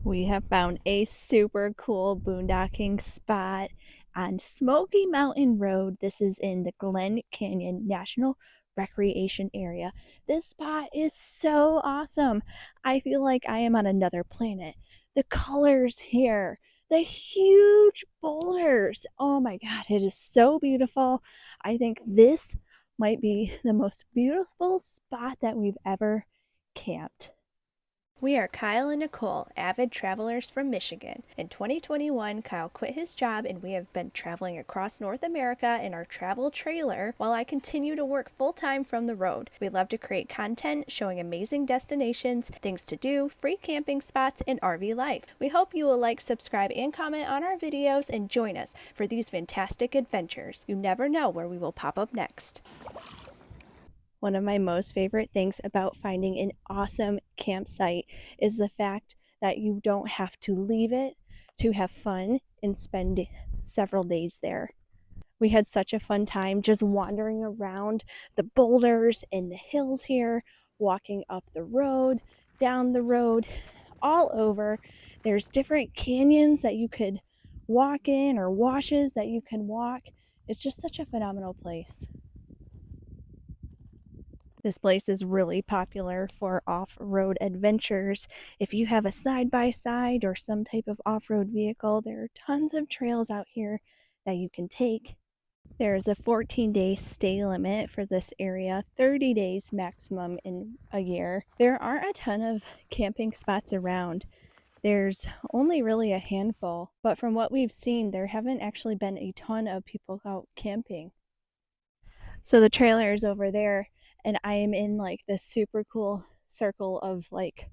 We have found a super cool boondocking spot on Smoky Mountain Road. This is in the Glen Canyon National Recreation Area. This spot is so awesome. I feel like I am on another planet. The colors here, the huge boulders. Oh my God, it is so beautiful. I think this might be the most beautiful spot that we've ever camped. We are Kyle and Nicole, avid travelers from Michigan. In 2021, Kyle quit his job and we have been traveling across North America in our travel trailer while I continue to work full-time from the road. We love to create content showing amazing destinations, things to do, free camping spots, and RV life. We hope you will like, subscribe, and comment on our videos and join us for these fantastic adventures. You never know where we will pop up next. One of my most favorite things about finding an awesome campsite is the fact that you don't have to leave it to have fun and spend several days there. We had such a fun time just wandering around the boulders and the hills here, walking up the road, down the road, all over. There's different canyons that you could walk in or washes that you can walk. It's just such a phenomenal place. This place is really popular for off-road adventures. If you have a side-by-side or some type of off-road vehicle, there are tons of trails out here that you can take. There's a 14-day stay limit for this area, 30 days maximum in a year. There aren't a ton of camping spots around. There's only really a handful, but from what we've seen, there haven't actually been a ton of people out camping. So the trailer is over there, and I am in like this super cool circle of like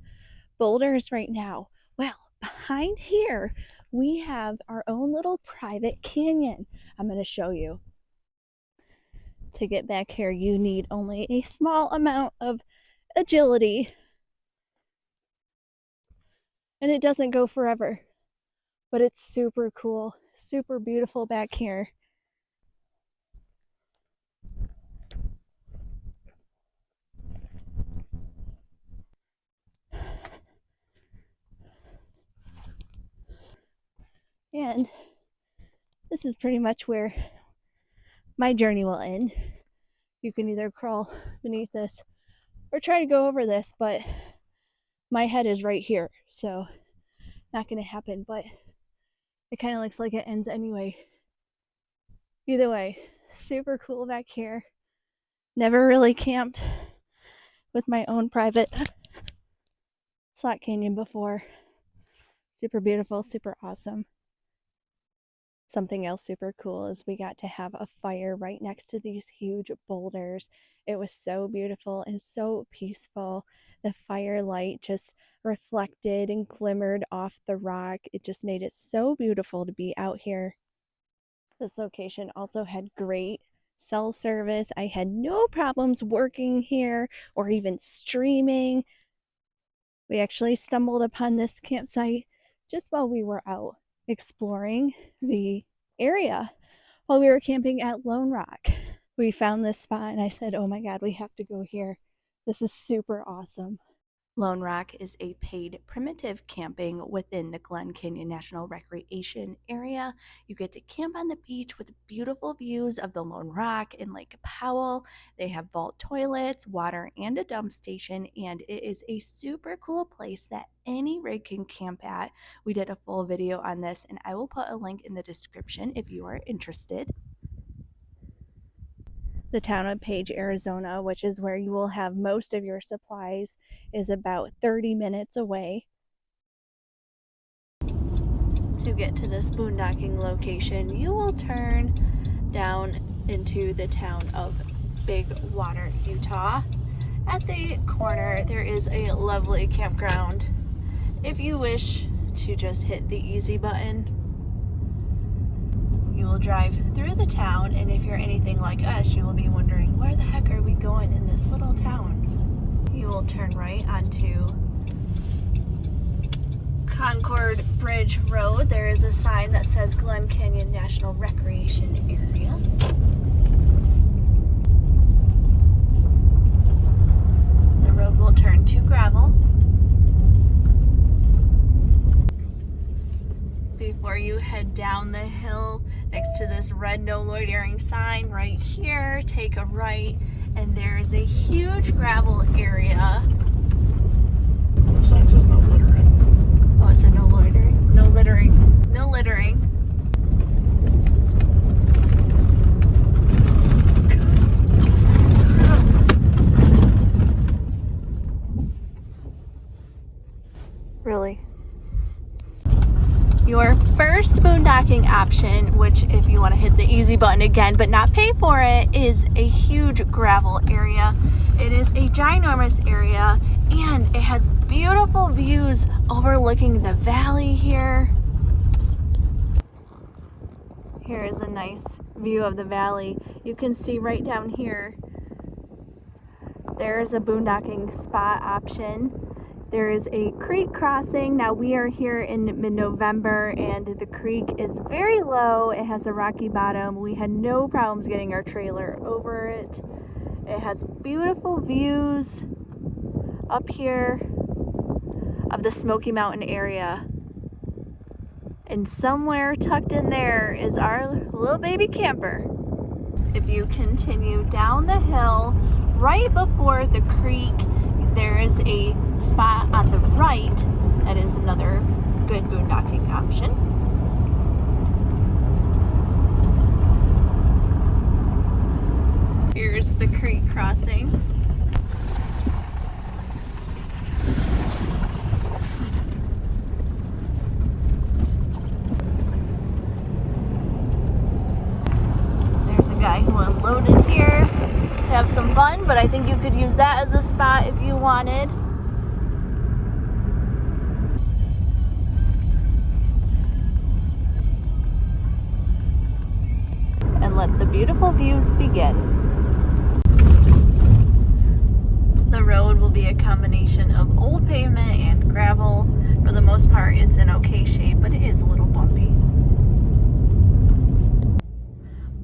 boulders right now. Well, behind here, we have our own little private canyon. I'm going to show you. To get back here, you need only a small amount of agility. And it doesn't go forever, but it's super cool, super beautiful back here. And this is pretty much where my journey will end. You can either crawl beneath this or try to go over this, but my head is right here, so not gonna happen, but it kind of looks like it ends anyway. Either way, super cool back here. Never really camped with my own private slot canyon before. Super beautiful, super awesome. Something else super cool is we got to have a fire right next to these huge boulders. It was so beautiful and so peaceful. The firelight just reflected and glimmered off the rock. It just made it so beautiful to be out here. This location also had great cell service. I had no problems working here or even streaming. We actually stumbled upon this campsite just while we were out exploring the area while we were camping at Lone Rock. We found this spot and I said, oh my God, we have to go here. This is super awesome. Lone Rock is a paid primitive camping within the Glen Canyon National Recreation Area. You get to camp on the beach with beautiful views of the Lone Rock and Lake Powell. They have vault toilets, water, and a dump station, and it is a super cool place that any rig can camp at. We did a full video on this, and I will put a link in the description if you are interested. The town of Page, Arizona, which is where you will have most of your supplies, is about 30 minutes away. To get to this boondocking location, you will turn down into the town of Big Water, Utah. At the corner, there is a lovely campground. If you wish to just hit the easy button, you will drive through the town, and if you're anything like us, you will be wondering, where the heck are we going in this little town? You will turn right onto Concord Bridge Road. There is a sign that says Glen Canyon National Recreation Area. The road will turn to gravel. before you head down the hill next to this red no loitering sign right here, take a right and there's a huge gravel area. The sign says no littering. Oh, it said no loitering? No littering. No littering. Really? Your first boondocking option, which if you want to hit the easy button again but not pay for it, is a huge gravel area. It is a ginormous area and it has beautiful views overlooking the valley here. Here is a nice view of the valley. You can see right down here, there's a boondocking spot option. There is a creek crossing. Now we are here in mid-November and the creek is very low. It has a rocky bottom. We had no problems getting our trailer over it. It has beautiful views up here of the Smoky Mountain area. And somewhere tucked in there is our little baby camper. If you continue down the hill, right before the creek, there is a spot on the right that is another good boondocking option. Here's the creek crossing. There's a guy who unloaded here to have some fun, but I think you could use that as a spot if you wanted. And let the beautiful views begin. The road will be a combination of old pavement and gravel. For the most part, it's in okay shape, but it is a little bumpy.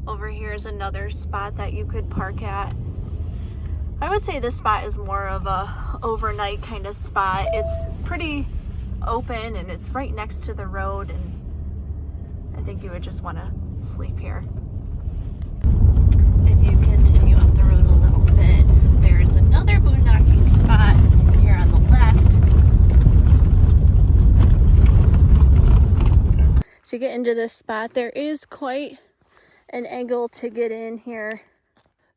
Over here is another spot that you could park at. I would say this spot is more of a overnight kind of spot. It's pretty open and it's right next to the road, and I think you would just want to sleep here. If you continue up the road a little bit, there's another boondocking spot here on the left. To get into this spot, there is quite an angle to get in here.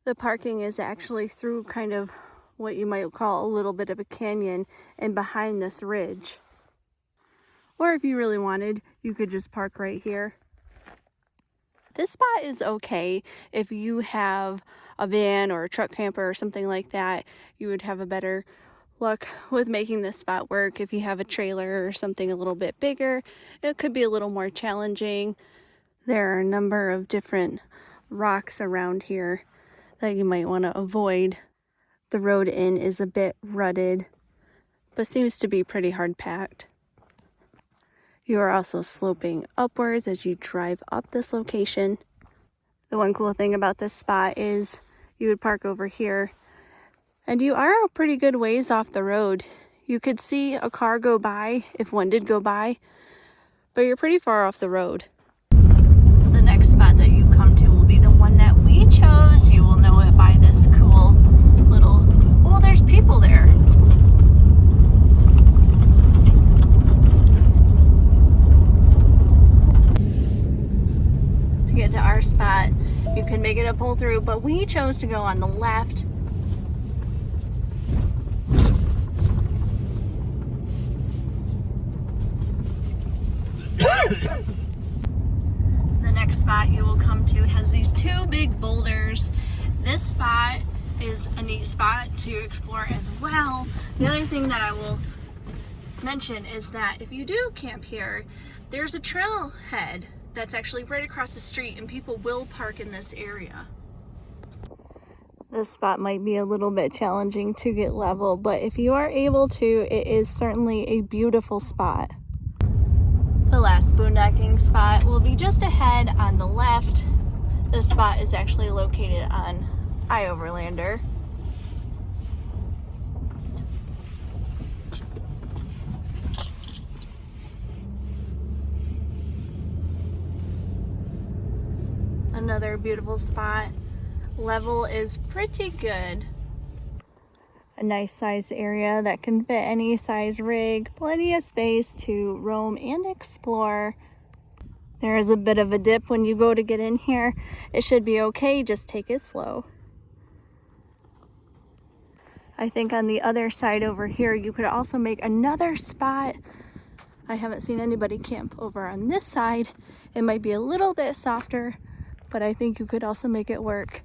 The parking is actually through kind of what you might call a little bit of a canyon and behind this ridge. Or if you really wanted, you could just park right here. This spot is okay if you have a van or a truck camper or something like that. You would have a better luck with making this spot work. If you have a trailer or something a little bit bigger, it could be a little more challenging. There are a number of different rocks around here that you might want to avoid. The road in is a bit rutted, but seems to be pretty hard packed. You are also sloping upwards as you drive up this location. The one cool thing about this spot is you would park over here and you are a pretty good ways off the road. You could see a car go by if one did go by, but you're pretty far off the road. The next spot that you come to will be the one that we chose. You will know it by this cool little, oh, there's people there. To get to our spot, you can make it a pull through, but we chose to go on the left. The next spot you will come to has these two big boulders. This spot is a neat spot to explore as well. The other thing that I will mention is that if you do camp here, there's a trailhead that's actually right across the street and people will park in this area. This spot might be a little bit challenging to get level, but if you are able to, it is certainly a beautiful spot. The last boondocking spot will be just ahead on the left. This spot is actually located on I-Overlander. Another beautiful spot. Level is pretty good. A nice sized area that can fit any size rig. Plenty of space to roam and explore. There is a bit of a dip when you go to get in here. It should be okay, just take it slow. I think on the other side over here, you could also make another spot. I haven't seen anybody camp over on this side. It might be a little bit softer, but I think you could also make it work.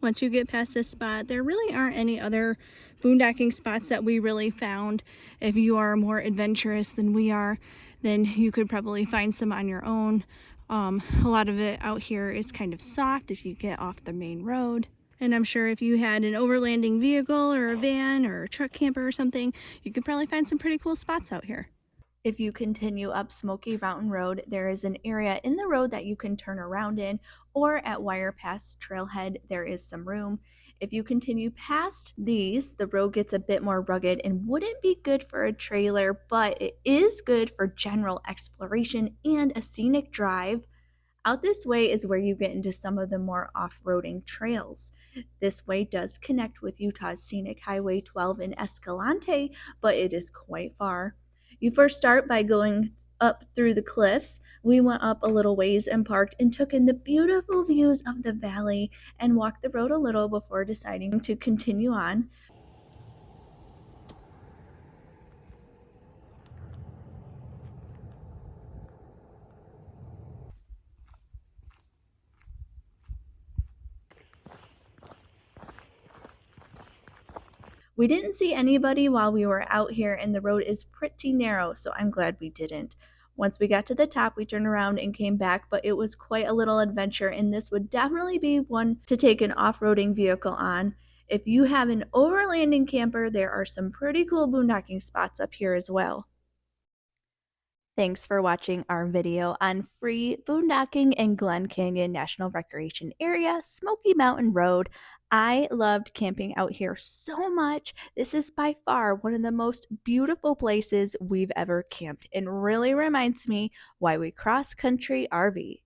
Once you get past this spot, there really aren't any other boondocking spots that we really found. If you are more adventurous than we are, then you could probably find some on your own. A lot of it out here is kind of soft if you get off the main road. And I'm sure if you had an overlanding vehicle or a van or a truck camper or something, you could probably find some pretty cool spots out here. If you continue up Smokey Mountain Road, there is an area in the road that you can turn around in, or at Wire Pass Trailhead, there is some room. If you continue past these, the road gets a bit more rugged and wouldn't be good for a trailer, but it is good for general exploration and a scenic drive. Out this way is where you get into some of the more off-roading trails. This way does connect with Utah's Scenic Highway 12 in Escalante, but it is quite far. You first start by going up through the cliffs. We went up a little ways and parked and took in the beautiful views of the valley and walked the road a little before deciding to continue on. We didn't see anybody while we were out here, and the road is pretty narrow, so I'm glad we didn't. Once we got to the top, we turned around and came back, but it was quite a little adventure, and this would definitely be one to take an off-roading vehicle on. If you have an overlanding camper, there are some pretty cool boondocking spots up here as well. Thanks for watching our video on free boondocking in Glen Canyon National Recreation Area, Smoky Mountain Road. I loved camping out here so much. This is by far one of the most beautiful places we've ever camped and really reminds me why we cross country RV.